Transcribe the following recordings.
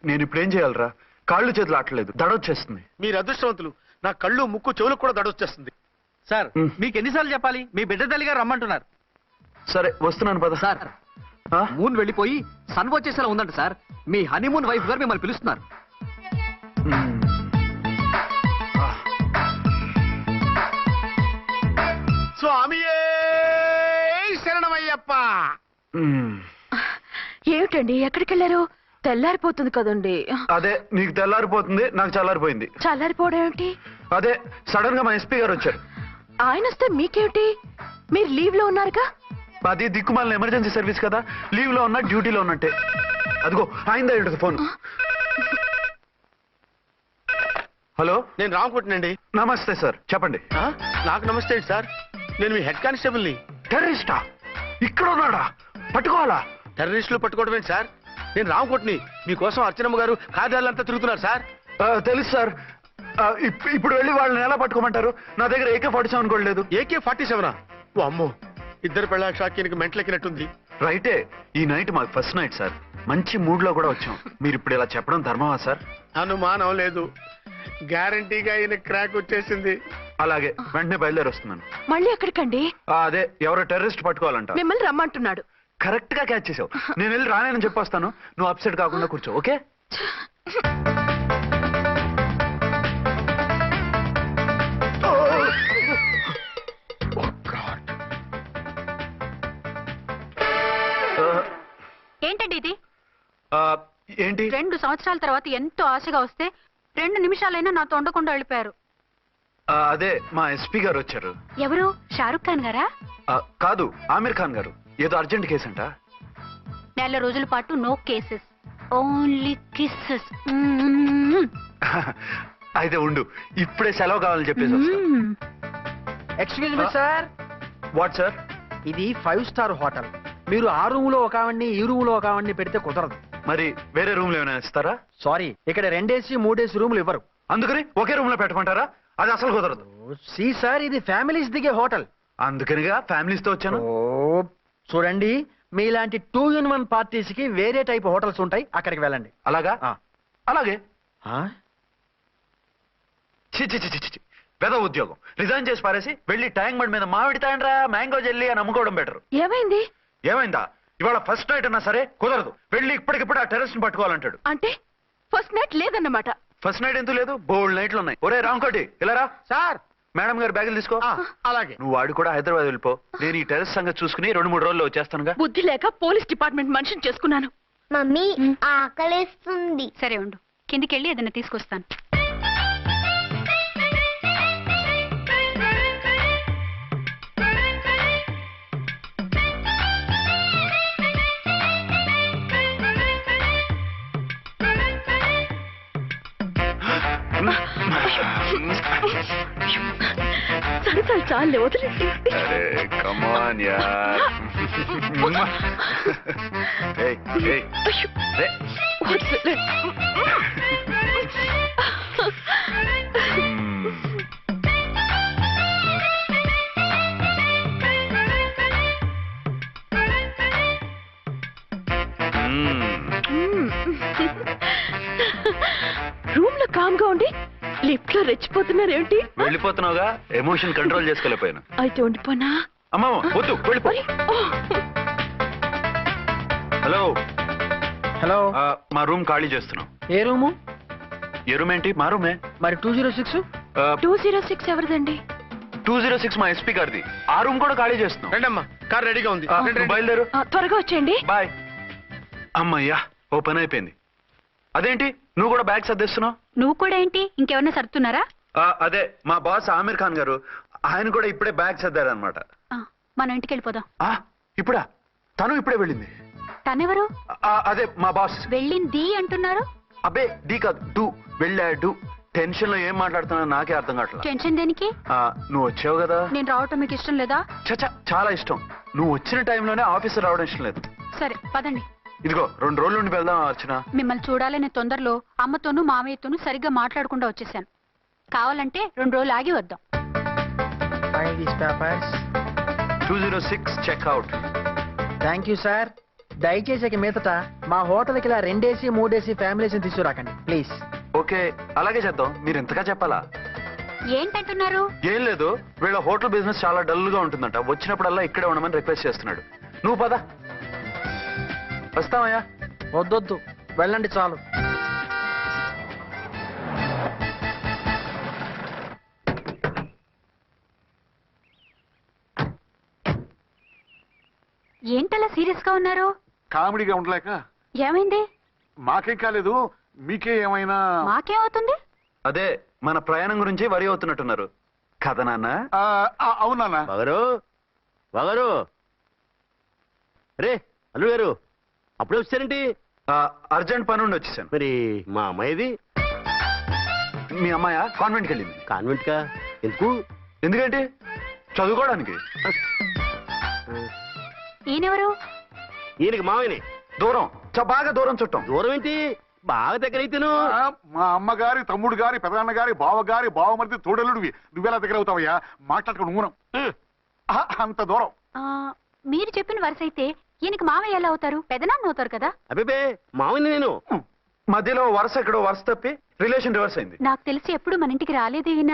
నేను ఇప్పుడు ఏం చేయాలరా? కాళ్ళు చేతులు ఆటలేదు, దడొచ్చేస్తుంది. మీరు అదృష్టవంతులు. నా కళ్ళు ముక్కు చెవులకు కూడా దడొచ్చేస్తుంది. సార్ మీకు ఎన్నిసార్లు చెప్పాలి? మీ బిడ్డ తల్లి గారు రమ్మంటున్నారు. సరే వస్తున్నాను పద. సార్ మూన్ వెళ్ళిపోయి సన్ వచ్చేసేలా ఉందంట సార్. మీ హనీమూన్ వైఫ్ గారు మిమ్మల్ని పిలుస్తున్నారు. స్వామియే శరణమయ్యప్ప. ఏమిటండి ఎక్కడికి వెళ్ళారు? తెల్లారిపోతుంది కదండి. అదే నీకు తెల్లారిపోతుంది, నాకు చల్లారిపోయింది. చల్లారిపోవడం ఏమిటి? అదే సడన్ గా మా ఎస్పీ గారు వచ్చారు. ఆయన వస్తే మీకేమిటి? మీరు లీవ్ లో ఉన్నారుగా. అది దిక్కుమాలిన ఎమర్జెన్సీ సర్వీస్ కదా, లీవ్ లో ఉన్నా డ్యూటీలో ఉన్నట్టే. అదిగో ఆయన ఫోన్. హలో, నేను రామకోటనండి. నమస్తే సార్, చెప్పండి. నాకు నమస్తే సార్. నేను మీ హెడ్ కానిస్టేబుల్ని. టెర్రరిస్టా? ఇక్కడ ఉన్నాడా? పట్టుకోవాలా? టెర్రరిస్టులు పట్టుకోవడమే సార్. నేను రామకోటని. మీకోసం అర్చనమ్మ గారు కార్యాలంతా తిరుగుతున్నారు సార్. తెలుసు సార్. ఇప్పుడు వెళ్ళి వాళ్ళని ఎలా పట్టుకోమంటారు? నా దగ్గర AK-47 కూడా లేదు. AK-47? ఓ అమ్మో, ఇద్దరు పెళ్ళ షాకీనికి మెంటలెక్కినట్టుంది. రైటే, ఈ నైట్ మాకు ఫస్ట్ నైట్ సార్. మంచి మూడ్ లో కూడా వచ్చాం. మీరు ఇప్పుడు ఇలా చెప్పడం ధర్మమా సార్? అనుమానం లేదు, గ్యారంటీగా ఈయన క్రాక్ వచ్చేసింది. అలాగే, వెంటనే బయలుదేరి వస్తున్నాను. మళ్ళీ ఎక్కడికండి? అదే ఎవరో టెర్రరిస్ట్ పట్టుకోవాలంట. మిమ్మల్ని రమ్మంటున్నాడు. కరెక్ట్ గా క్యాచ్ చేసావు. నేను వెళ్ళి రానని చెప్పొస్తాను, నువ్వు అప్సెట్ కాకుండా కూర్చో, ఓకే? ఏంటండి ఇది? ఏంటి? 2 సంవత్సరాల తర్వాత ఎంతో ఆశగా వస్తే 2 నిమిషాలైనా నాతో ఉండకుండా వెళ్ళిపోయారు. అదే మా ఎస్పీ గారు వచ్చారు. ఎవరు? షారుఖ్ ఖాన్ గారా? కాదు, ఆమిర్ ఖాన్ గారు. ఏదో అర్జెంట్ కేసు అంట. 4 రోజుల పాటు నో కేసెస్, ఓన్లీ కిస్సెస్. అయితే ఉండు, ఇప్పుడే సెలవు కావాలని చెప్పేసి. Excuse me sir. What sir? ఇది 5 స్టార్ హోటల్. మీరు ఆ రూమ్ లో ఒక ఆవిడ్ని, ఈ రూమ్ లో ఒక ఆవిడ్ని పెడితే కుదరదు. మరి వేరే రూమ్ లో ఏమైనా ఇస్తారా? సారీ, ఇక్కడ 2 AC 3 AC రూములు ఇవ్వరు. అందుకని ఒకే రూమ్ లో పెట్టమంటారా? అది అసలు కుదరదు. సి సార్, ఇది ఫ్యామిలీస్ దిగే హోటల్. అందుకనిగా ఫ్యామిలీస్ తో వచ్చాను. చూడండి, మీలాంటి 2-in-1 పార్టీస్ కి వేరే టైప్ హోటల్స్ ఉంటాయి, అక్కడికి వెళ్ళండి. అలాగా? అలాగే. ఆ? పెద్ద ఉద్యోగం రిజైన్ చేసి పారేసి వెళ్ళి ట్యాంక్ బండ్ మీద మామిడి తాండ్రా మ్యాంగో జెల్లీ అని అమ్ముకోవడం బెటర్. ఏమైంది? ఏమైందా? ఇవాళ ఫస్ట్ నైట్ అన్నా సరే కుదరదు. వెళ్ళి ఇప్పటికిప్పుడు ఆ టెర్రస్ ని పట్టుకోవాలంటాడు. అంటే ఫస్ట్ నైట్ లేదన్నమాట. ఫస్ట్ నైట్ ఎందుకు లేదు? బోల్డ్ నైట్లు ఉన్నాయి. ఒరే రాంకోటి, ఇలా రా. సార్, మేడం గారు బ్యాగులు తీసుకో. అలాగే. నువ్వు వాడు కూడా హైదరాబాద్ వెళ్ళిపో. నేను ఈ టెర్రస్ సంగతి చూసుకుని 2-3 రోజుల్లో వచ్చేస్తానుగా. బుద్ధి లేక పోలీస్ డిపార్ట్మెంట్ మనిషిని చేసుకున్నాను. మమ్మీ ఆకలేస్తుంది. సరే ఉండు, కిందికి వెళ్ళి ఏదైనా తీసుకొస్తాను. సరే చాలే, వదిలే. అరే కమాన్ యార్. ఏయ్ ఏయ్ రే. రూమ్ లో కామ్ గా ఉండి లిఫ్ట్ లో రెచ్చిపోతున్నారేంటి? వెళ్ళిపోతున్నావుగా, ఎమోషన్ కంట్రోల్ చేసుకోలేకపోయాను. అయితే ఉండిపోనా? అమ్మా వద్దు, వెళ్ళిపో. Hello hello. మా రూమ్ ఖాళీ చేస్తున్నాం. ఏ రూము? ఏ రూమ్ ఏంటి? మా రూమే. మరి 206? 206 ఎవరిదండి? 206 మా ఎస్పీ గారిది. ఆ రూమ్ కూడా ఖాళీ చేస్తున్నాం. రండమ్మా, కార్ రెడీగా ఉంది. బయలుదేరు. త్వరగా వచ్చేయండి. బాయ్. అమ్మయ్యా, ఓ పని అయిపోయింది. అదేంటి నువ్వు కూడా బ్యాగ్ సర్దిస్తున్నావు? నువ్వు కూడా ఏంటి, ఇంకెవరన్నా సర్దుతున్నారా? అదే మా బాస్ ఆమిర్ ఖాన్ గారు, ఆయన కూడా ఇప్పుడే బ్యాగ్ సర్దారనమాట. మనం ఇంటికి వెళ్ళిపోదాం. ఇప్పుడా? తను ఇప్పుడే వెళ్ళింది. తనెవరు? అదే మా బాస్. వెళ్ళింది అంటున్నారు. అబ్బే డీ కాదు, డూ. వెళ్ళాడు. టెన్షన్ లో ఏం మాట్లాడుతున్నా నాకే అర్థం కావట్లేదు. టెన్షన్ దేనికి? నువ్వు వచ్చావు కదా. నేను రావటం మీకు ఇష్టం లేదా? చచ్చా, చాలా ఇష్టం. నువ్వు వచ్చిన టైంలోనే ఆఫీసర్ రావడం ఇష్టం లేదు. సరే పదండి. ఇదిగో 2 రోజుల నుండి వెళ్దాం అర్చన. మిమ్మల్ని చూడాలనే తొందరలో అమ్మతోనూ మామయ్యతోనూ సరిగ్గా మాట్లాడకుండా వచ్చేసాను. కావాలంటే 2 రోజులు ఆగి వద్దాం. 206 చెక్అవుట్. Thank you sir. దయచేసి ఇక మీదట మా హోటల్కి ఇలా 2 AC 3 AC ఫ్యామిలీస్ తీసుకురాకండి ప్లీజ్. ఓకే అలాగే చేద్దాం. మీరు ఎంతగా చెప్పాలా? ఏంటంటున్నారు? ఏం లేదు, వీళ్ళ హోటల్ బిజినెస్ చాలా డల్ గా ఉంటుందంట. వచ్చినప్పుడల్లా ఇక్కడే ఉండమని రిక్వెస్ట్ చేస్తున్నాడు. నువ్వు పద. వస్తావయ్యా? వద్దొద్దు, వెళ్ళండి చాలు. ఏంటలా సీరియస్ గా ఉన్నారు? కామెడీగా ఉండలేక. ఏమైంది? మాకేం కాలేదు, మీకే ఏమైనా? మాకేమవుతుంది? అదే మన ప్రయాణం గురించి వరి అవుతున్నట్టున్నారు కదా నాన్న? అవునా? బాగారు బాగారు రే అల్లు గారు అప్పుడే వచ్చారేంటి? అర్జెంట్ పని ఉండి వచ్చేసాను. మరి మా అమ్మాయిది మీ అమ్మాయ కాన్వెంట్కి వెళ్ళింది. కాన్వెంట్ కా? ఎందుకు? ఎందుకంటే చదువుకోవడానికి. ఈయనెవరు? ఈయనకి మామయ్యని. దూరం, బాగా దూరం చుట్టం. దూరం ఏంటి, బాగా దగ్గర అయితేను. మా అమ్మగారి తమ్ముడు గారి పెదనాన్న గారి బావ గారి బావమరిది తోడలుడివి. నువ్వెలా దగ్గర అవుతావయ్యా? మాట్లాడుకుని ఊనం. అంత దూరం. మీరు చెప్పిన వరుస అయితే ఈయనకి మామయ్య ఎలా అవుతారు? పెదనాన్న అవుతారు కదా. అబ్బే మామయ్యని నేను. మధ్యలో వరుస ఎక్కడో వరుస తప్పి రిలేషన్ రివర్స్ అయింది. నాకు తెలిసి ఎప్పుడు మన ఇంటికి రాలేదు ఈయన.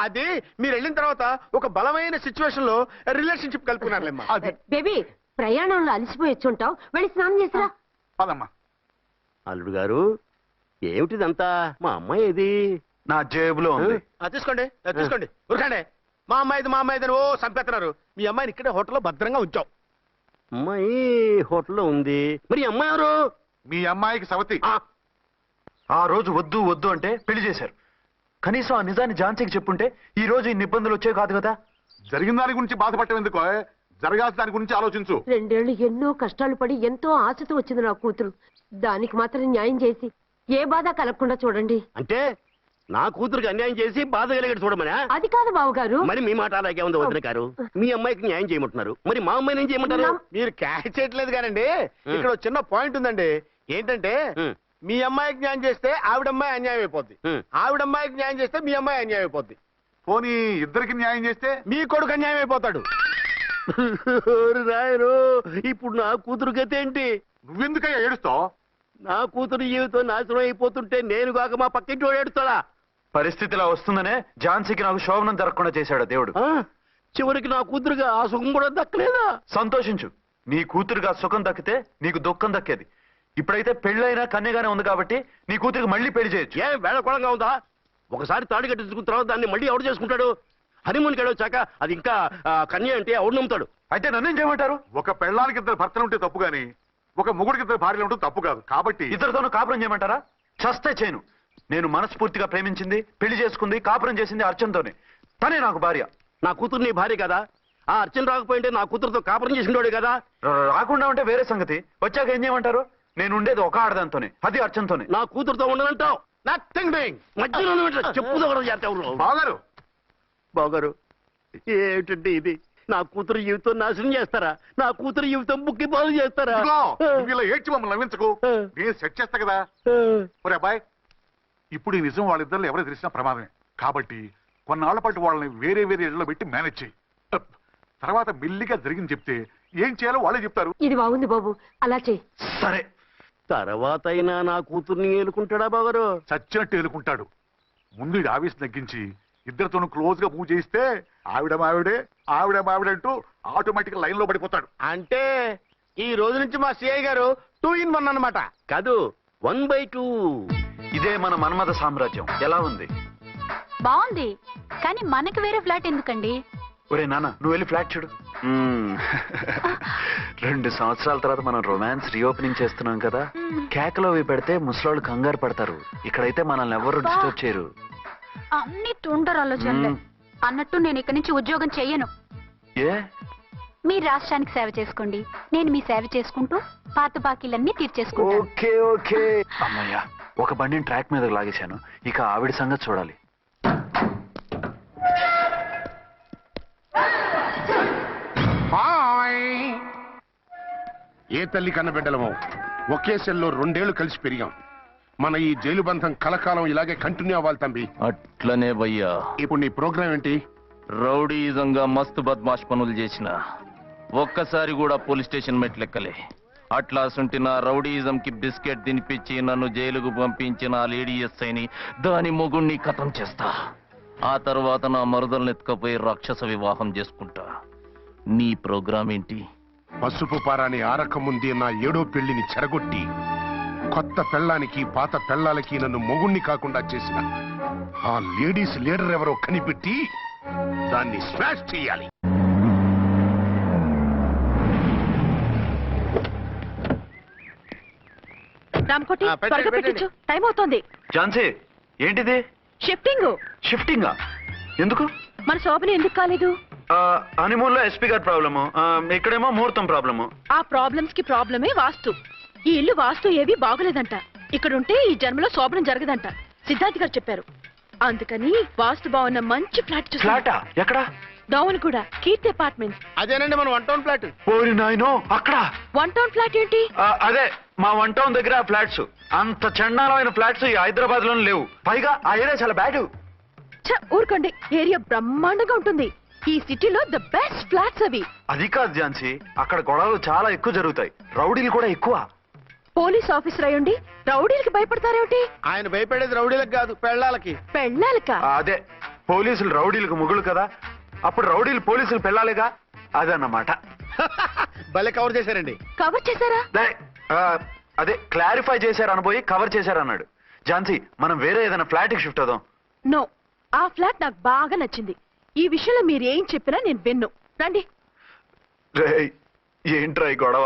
అది మీరు వెళ్ళిన తర్వాత ఒక బలమైన సిచ్యువేషన్ లో రిలేషన్షిప్ కలుపుకున్నారులేమ్మా. అది బేబీ ప్రయాణంలో అలసిపోయి వచ్చుంటావు, వెళ్ళి స్నానం చేసిరా. పదమ్మా. అల్లుడు గారు ఏమిటిదంతా? మా అమ్మాయి ఏది? నా జేబులో ఉంది. తీసుకోండి తీసుకోండి, ఉరకండి. మా అమ్మాయిది ఓ సంపేస్తున్నారు. మీ అమ్మాయిని ఇక్కడే హోటల్లో భద్రంగా ఉంచావు. అమ్మాయి హోటల్లో ఉంది. మరి ఈ అమ్మాయి ఎవరు? మీ అమ్మాయికి సవతి. ఆ రోజు వద్దు వద్దు అంటే పెళ్లి చేశారు. కనీసం ఆ నిజాన్ని ఝాన్సీకి చెప్పుంటే ఈ రోజు ఇన్ని ఇబ్బందులు వచ్చేవి కాదు కదా. జరిగిన దాని గురించి బాధపడటం ఎందుకో, జరగాల్సిన దాని గురించి ఆలోచించు. 2 ఏళ్లు ఎన్నో కష్టాలు పడి ఎంతో ఆశతో వచ్చింది నా కూతురు. దానికి మాత్రం న్యాయం చేసి ఏ బాధ కలగకుండా చూడండి. అంటే నా కూతురికి అన్యాయం చేసి బాధ కలిగేది చూడమనా? అది కాదు బావగారు. మరి మీ మాట అలాగే ఉంది వదిన గారు. మీ అమ్మాయికి న్యాయం చేయమంటున్నారు, మరి మా అమ్మాయిని ఏం చేయమంటారు? మీరు క్యాచ్ చేయట్లేదు కానండి. ఇక్కడ ఒక చిన్న పాయింట్ ఉందండి. ఏంటంటే మీ అమ్మాయికి న్యాయం చేస్తే ఆవిడమ్మాయి అన్యాయం అయిపోద్ది, ఆవిడమ్మాయికి న్యాయం చేస్తే మీ అమ్మాయి అన్యాయం అయిపోద్ది. పోనీ ఇద్దరికి న్యాయం చేస్తే మీ కొడుకు అన్యాయం అయిపోతాడు. రాయరు, ఇప్పుడు నా కూతురు గతి ఏంటి? నువ్వెందుకయ్యా ఏడుస్తావు? నా కూతురు జీవితం నాశనం అయిపోతుంటే నేను కాక మా పక్కింటి వాడు ఏడుస్తాడా? పరిస్థితిలా వస్తుందనే ఝాన్సీకి నాకు శోభనం జరగకుండా చేశాడు దేవుడు. చివరికి నా కూతురుగా ఆ సుఖం కూడా దక్కలేదా? సంతోషించు, నీ కూతురుగా సుఖం దక్కితే నీకు దుఃఖం దక్కేది. ఇప్పుడైతే పెళ్ళైనా కన్యగానే ఉంది కాబట్టి నీ కూతురికి మళ్ళీ పెళ్లి చేయొచ్చు. ఏం వేళకోళంగా ఉందా? ఒకసారి తాడి కట్టించుకున్న తర్వాత దాన్ని మళ్ళీ ఎవడు చేసుకుంటాడు? హనీమూన్కి వచ్చాక అది ఇంకా కన్య అంటే ఎవడు నమ్ముతాడు? అయితే నన్నేం చేయమంటారు? ఒక పెళ్ళానికి 2 భర్తలు ఉంటే తప్పు గాని ఒక మొగుడికి 2 భార్యలు ఉంటే తప్పు కాదు. కాబట్టి ఇద్దరితోనూ కాపురం చేయమంటారా? చస్తే చేయను. నేను మనస్ఫూర్తిగా ప్రేమించింది, పెళ్లి చేసుకుంది, కాపురం చేసింది అర్చనతోనే. తనే నాకు భార్య. నా కూతురు నీ భార్య కదా? ఆ అర్చన రాకపోయింటే నా కూతురుతో కాపురం చేసిండోడే కదా? రాకుండా ఉంటే వేరే సంగతి. వచ్చాక ఏం చేయమంటారు? నేను ఉండేది ఒక ఆడదాంతోనే, అది అర్చనతోనే. నా కూతురుతో ఉండనంటావు? Nothing doing. మధ్యలో చెప్పుదోగరు బాగారు. బాగారు ఏమిటండి ఇది? నా కూతురు జీవితం నాశనం చేస్తారా? నా కూతురు జీవితం బుక్కి బాగు చేస్తారా? నువ్వు ఇలా ఏడ్చి మమ్మల్ని నవ్వించకు, నేను సెట్ చేస్తా కదా. ఒరే అబ్బాయి, ఇప్పుడు ఈ నిజం వాళ్ళిద్దరిలో ఎవరు తెలిసినా ప్రమాదమే. కాబట్టి కొన్నాళ్ల పాటు వాళ్ళని వేరే వేరే ఇళ్లలో పెట్టి మేనేజ్ చేయి. తర్వాత మెల్లిగా జరిగింది చెప్తే ఏం చేయాలో వాళ్ళే చెప్తారు. ఇది బాగుంది బాబు, అలా చెయ్యి. సరే, తర్వాత అయినా నా కూతుర్ని ఏలుకుంటాడా బాగారు? చచ్చినట్టు ఏలుకుంటాడు. ముందు ఈ ఆవేశం తగ్గించి ఇద్దరితోనూ క్లోజ్ గా మూవ్ చేయిస్తే ఆవిడ మావిడంటూ ఆటోమేటిక్ లైన్ లో పడిపోతాడు. అంటే ఈ రోజు నుంచి మా సిఐ గారు 2 in 1 అన్నమాట. కాదు, 1/2. ఇదే మన మన్మథ సామ్రాజ్యం. ఎలా ఉంది? బాగుంది, కానీ మనకి వేరే ఫ్లాట్ ఎందుకండి? ఒరే నాన్న, నువ్వు వెళ్ళి ఫ్లాట్ చూడు. 2 సంవత్సరాల తర్వాత మనం రొమాన్స్ రీఓపెనింగ్ చేస్తున్నాం కదా. కేకలో అవి పెడితే ముసలోళ్ళు కంగారు పడతారు. ఇక్కడైతే మనల్ని ఎవరు డిస్టర్బ్ చేయరు. అన్ని తొందర ఆలోచనలే. అన్నట్టు నేను ఇక్కడి నుంచి ఉద్యోగం చెయ్యను. ఏ? మీ రాష్ట్రానికి సేవ చేసుకోండి, నేను మీ సేవ చేసుకుంటూ పాత బాకీలన్నీ తీర్చేసుకుంటాను. Okay okay. అమ్మయ్యా, ఒక బండిని ట్రాక్ మీద లాగేశాను. ఇక ఆవిడ సంగతి చూడాలి. ఏ తల్లి కన్నబిడ్డలమో ఒకే సెల్లో 2 ఏళ్లు కలిసి పెరిగాం. మన ఈ జైలు బంధం కలకాలం ఇలాగే కంటిన్యూ అవ్వాలి తంబి. అట్లనే భయ్యా. ఇప్పుడు నీ ప్రోగ్రామ్ ఏంటి? రౌడీజంగా మస్తు బద్మాష్ పనులు చేసిన ఒక్కసారి కూడా పోలీస్ స్టేషన్ మెట్లెక్కలే. అట్లాసుంటి నా రౌడీయిజం కి బిస్కెట్ తినిపించి నన్ను జైలుకు పంపించిన ఆ లేడీ ఎస్ఐని దాని మొగుణ్ణి కథం చేస్తా. ఆ తర్వాత నా మరుదలను ఎత్తుకపోయి రాక్షస వివాహం చేసుకుంటా. నీ ప్రోగ్రామ్ ఏంటి? పసుపు పారాని ఆరక ముందే నా 7వ పెళ్లిని చెరగొట్టి కొత్త పెళ్ళానికి పాత పెళ్ళాలకి నన్ను మొగుణ్ణి కాకుండా చేసిన ఆ లేడీస్ లీడర్ ఎవరో కనిపెట్టి దాన్ని స్మాష్ చేయాలి. రామకోటి ఆ, పెట్టండి, త్వరగా పెట్టండి. పెట్టించు టైం అవుతోంది. ఝాన్సీ ఏంటిది? షిఫ్టింగ్ షిఫ్టింగా? ఎందుకు? మన శోభని ఎందుకు కాలేదు? హనీమూన్ లో ఎస్పీ గారి ప్రాబ్లము, ఇక్కడేమో ముహూర్తం ప్రాబ్లము. ఆ ప్రాబ్లమ్స్ కి ప్రాబ్లమే వాస్తు. ఈ ఇల్లు వాస్తు ఏవి బాగోలేదంట. ఇక్కడుంటే ఈ జన్మలో శోభనం జరగదంట సిద్ధార్థ్ గారు చెప్పారు. అందుకని వాస్తు బాగున్న మంచి ఫ్లాట్ చూసి ఫ్లాటా? ఎక్కడ? డౌన్ కూడా కీర్తి అపార్ట్మెంట్స్. అదేనండి మన 1 టౌన్ ఫ్లాట్. ఓరి నాయనో, అక్కడ 1 టౌన్ ఫ్లాట్ ఏంటి? అదే మా 1 టౌన్ దగ్గర ఫ్లాట్స్. అంత చండాలమైన ఫ్లాట్స్ ఈ హైదరాబాద్ లోనే లేవు. పైగా ఆ ఏరియా చాలా బ్యాడ్. ఊరుకోండి, ఏరియా బ్రహ్మాండంగా ఉంటుంది. ఈ సిటీలో ద బెస్ట్ ఫ్లాట్స్ అవి. అది కాదు ఝాన్సీ, అక్కడ గొడవలు చాలా ఎక్కువ జరుగుతాయి, రౌడీలు కూడా ఎక్కువ. పోలీస్ ఆఫీసర్ అయ్యుండి రౌడీలకి భయపడతారేమిటి? ఆయన భయపడేది రౌడీలకు కాదు, పెళ్ళాలకి. పెళ్ళాలక? అదే, పోలీసులు రౌడీలకు ముగులు కదా, అప్పుడు రౌడీలు పోలీసులు పెళ్ళాలిగా, అదన్నమాట. భలే కవర్ చేశారండి. కవర్ చేశారా? అదే క్లారిఫై చేశారు అనబోయి కవర్ చేశారు అన్నాడు. ఝాన్సీ, మనం వేరే ఏదైనా ఫ్లాట్కి షిఫ్ట్ అవుదాం. నో, ఆ ఫ్లాట్ నాకు బాగా నచ్చింది. ఈ విషయంలో మీరు ఏం చెప్పినా నేను విన్ను. రండి. ఏంట్రా ఈ గొడవ?